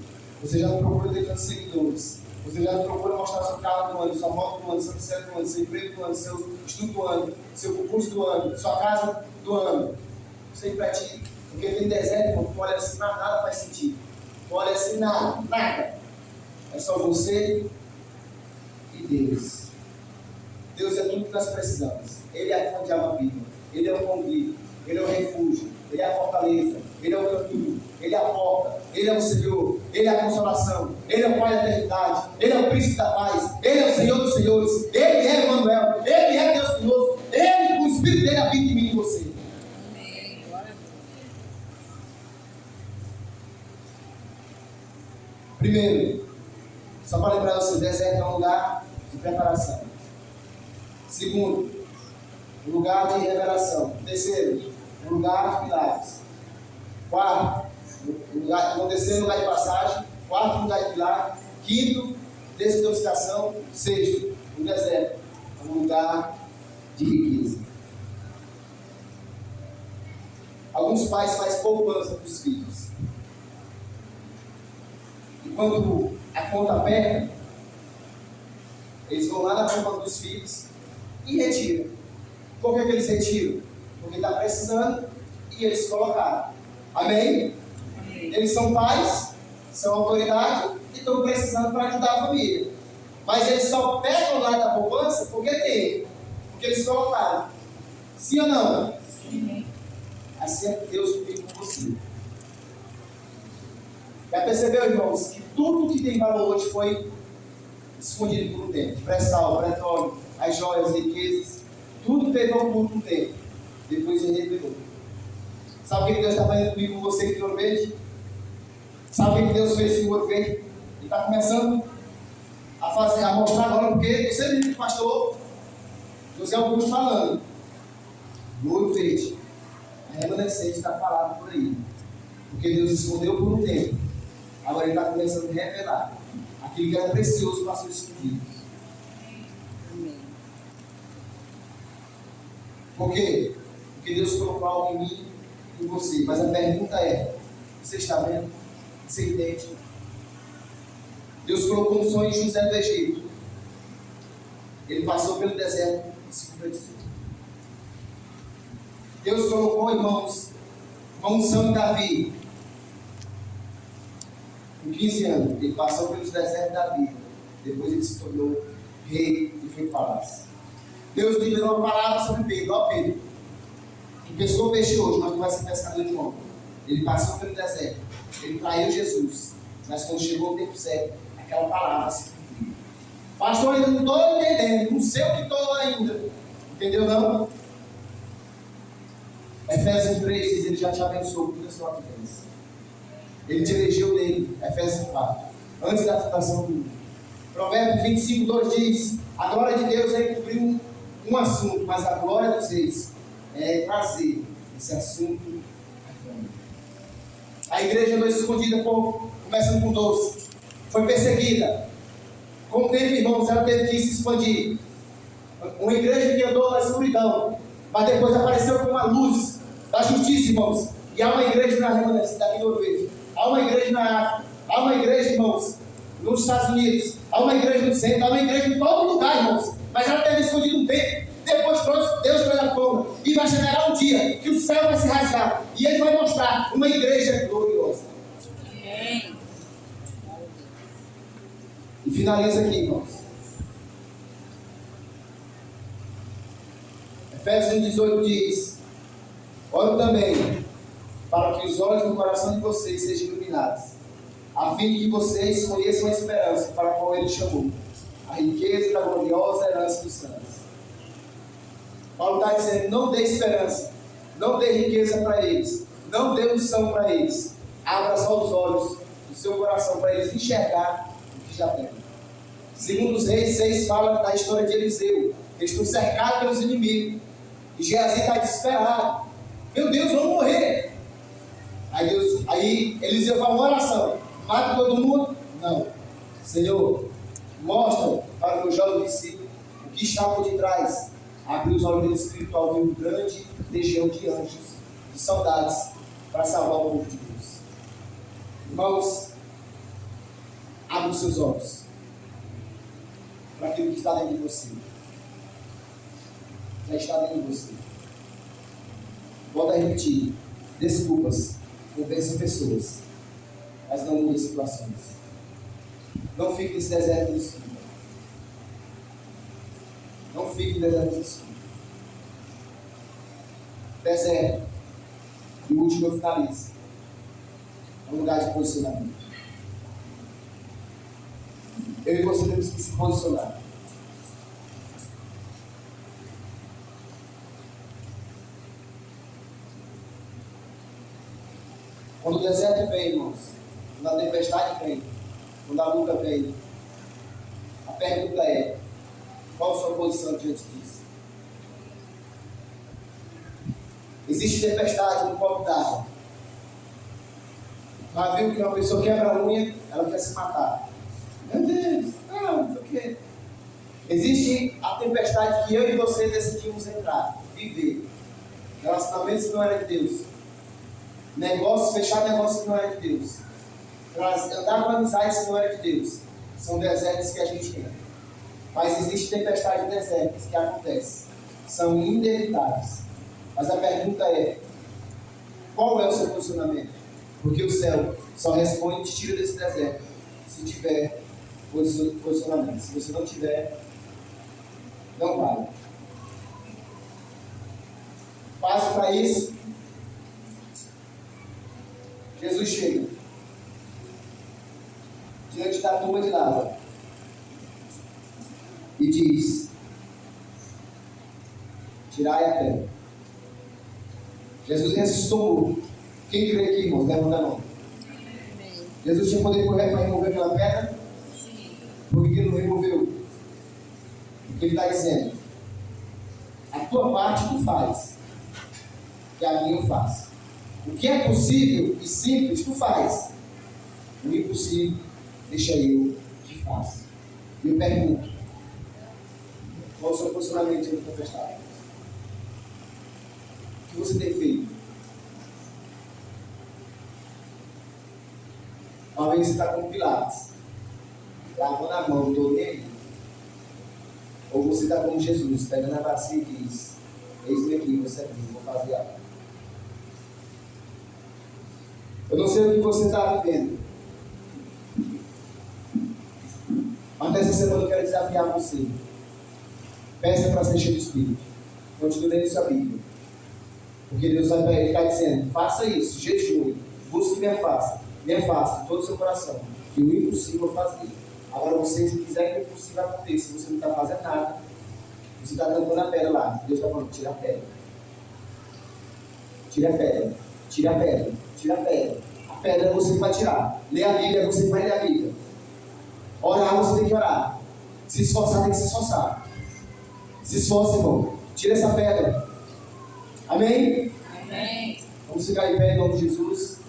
A: Você já não procura ter tantos seguidores. Você já não procura mostrar seu carro do ano, sua moto do ano, seu bicicleta do ano, seu emprego do ano, seu estudo do ano, seu concurso do ano, sua casa do ano. Isso aí para ti. Porque tem deserto, irmão, tu olha assim, nada faz sentido. Tu olha assim, nada. É só você e Deus. Deus é tudo que nós precisamos. Ele é a fonte de água viva. Ele é o pão vivo. Ele é o refúgio. Ele é a fortaleza. Ele é o caminho. Ele é a porta. Ele é o Senhor. Ele é a consolação. Ele é o Pai da eternidade. Ele é o Príncipe da paz. Ele é o Senhor dos senhores. Ele é Emmanuel. Ele é Deus conosco. Ele, o Espírito dele habita em mim e em você.
B: Amém. Glória a Deus.
A: Primeiro, só para lembrar você, o deserto é um lugar de preparação. Segundo, um lugar de revelação. Terceiro, um lugar de milagres. Quarto, terceiro lugar de passagem. Quarto, lugar de milagre. Quinto, desintoxicação. Sexto, o deserto é um lugar de riqueza. Alguns pais fazem poupança para os filhos. E quando a conta aperta, eles vão lá na conta dos filhos e retiram. Por que eles retiram? Porque está precisando e eles colocaram. Amém?
B: Amém.
A: Eles são pais, são autoridade e estão precisando para ajudar a família. Mas eles só pegam lá da poupança porque tem. Porque eles colocaram. Sim ou não?
B: Sim.
A: Assim é Deus comigo com você. Já percebeu, irmãos, que tudo que tem valor hoje foi escondido por um tempo. Pré-sal, petróleo, as joias, as riquezas, tudo pegou por um tempo. Depois ele revelou. Sabe o que Deus está fazendo comigo com você aqui no Ouro Verde? Sabe o que Deus fez em Ouro Verde? Ele está começando a mostrar agora, porque você viu que o pastor José Augusto falando, no Ouro Verde, a remanescente está falado por aí. Porque Deus escondeu por um tempo. Agora Ele está começando a revelar aquilo que era precioso para ser escondido.
B: Amém.
A: Por quê? Porque Deus colocou algo em mim e em você. Mas a pergunta é: você está vendo? Você entende? Deus colocou um sonho em José do Egito. Ele passou pelo deserto e se concretizou. Deus colocou, irmãos, uma unção em Davi. Com 15 anos, ele passou pelos desertos da vida. Depois ele se tornou rei e foi para palácio. Deus liberou uma palavra sobre Pedro. Ó Pedro, tu pescou peixe hoje, mas tu vai ser pescador de homem. Ele passou pelo deserto. Ele traiu Jesus. Mas quando chegou o tempo certo, aquela palavra se cumpriu. Pastor, eu não estou entendendo. Não sei o que estou ainda. Entendeu não? Efésios 3 diz: Ele já te abençoou por toda a sua vida. Ele te elegeu nele. Efésios 4. Antes da fundação do mundo. Provérbios 25, 2 diz: A glória de Deus é cobrir um assunto, mas a glória dos reis é trazer esse assunto. A igreja andou escondida, começando com 12. Foi perseguida. Com o tempo, irmãos, ela teve que se expandir. Uma igreja que andou na escuridão, mas depois apareceu com uma luz da justiça, irmãos. E há uma igreja na remanescente daqui do Ouro Verde. Há uma igreja na África. Há uma igreja, irmãos, nos Estados Unidos. Há uma igreja no centro. Há uma igreja em todo lugar, irmãos. Mas ela teve escondido um tempo. Depois Deus vai dar conta. E vai chegar um dia que o céu vai se rasgar. E Ele vai mostrar uma igreja gloriosa.
B: Amém.
A: E finaliza aqui, irmãos. Efésios 1,18 diz: Oro também para que os olhos do coração de vocês sejam iluminados, a fim de que vocês conheçam a esperança para a qual Ele chamou, a riqueza da gloriosa herança dos santos. Paulo está dizendo: não dê esperança, não dê riqueza para eles, não dê unção para eles. Abra só os olhos do seu coração para eles enxergar o que já tem. Segundo os Reis 6 fala da história de Eliseu. Eles estão cercados pelos inimigos. E Geazi está desesperado. Meu Deus, vamos morrer. Aí Eliseu faz uma oração: mata todo mundo? Não. Senhor, mostra para o meu jovem discípulo o que está por detrás. Abre os olhos dele espiritual, viu um grande legião de anjos, de saudades, para salvar o povo de Deus. Irmãos, abre os seus olhos para aquilo que está dentro de você. Já está dentro de você. Volto a repetir: desculpas convencem pessoas, mas não mudem situações. Não fique nesse deserto de escuta. Não fique no deserto de escuta. Deserto, e o último eu finalizo, é um lugar de posicionamento. Eu e você temos que se posicionar. Quando o deserto vem, irmãos, quando a tempestade vem, quando a luta vem, a pergunta é: qual a sua posição diante disso? Existe tempestade no copo d'água. Já viu que uma pessoa quebra a unha, ela quer se matar. Meu Deus, não sei o quê. Existe a tempestade que eu e você decidimos entrar, viver. Relacionamentos que não era de Deus. Negócios, fechar negócios que não era de Deus. Andar com amizades que não era de Deus. São desertos que a gente tem. Mas existe tempestade de desertos que acontecem. São inevitáveis. Mas a pergunta é: qual é o seu posicionamento? Porque o céu só responde e te tira desse deserto se tiver posicionamento. Se você não tiver, não vale. Passo para isso. Jesus chega diante da tumba de Lázaro e diz: tirai a pedra. Jesus ressuscitou morto. Quem crê aqui, irmãos? Levanta a mão. Jesus tinha poder correto para remover aquela pedra?
B: Sim.
A: Por que ele não removeu? Porque ele está dizendo: a tua parte tu faz, e a minha eu faço. O que é possível e simples, tu faz. O impossível, deixa eu que faço. E eu pergunto: qual é o seu posicionamento diante da tempestade? O que você tem feito? Talvez você está com Pilatos, lavando na mão, estou nele. Ou você está como Jesus, pegando a bacia e diz: eis-me aqui, você aqui, vou fazer algo. Eu não sei o que você está vivendo, mas nessa semana eu quero desafiar você. Peça para ser cheio do Espírito. Continue lendo sua Bíblia. Porque Deus está dizendo: faça isso, jejue, busque e me afaste de todo o seu coração, que o impossível eu fazer. Agora você, se quiser que o impossível aconteça, você não está fazendo nada, você está tampando a pedra lá. Deus está falando: tira a pedra. Tira a pedra. Tira a pedra. Tira a pedra. A pedra é você que vai tirar. Lê a Bíblia, é você que vai ler a Bíblia. Orar, você tem que orar. Se esforçar, tem que se esforçar. Se esforce, irmão. Tira essa pedra. Amém?
B: Amém.
A: Vamos ficar em pé em nome de Jesus.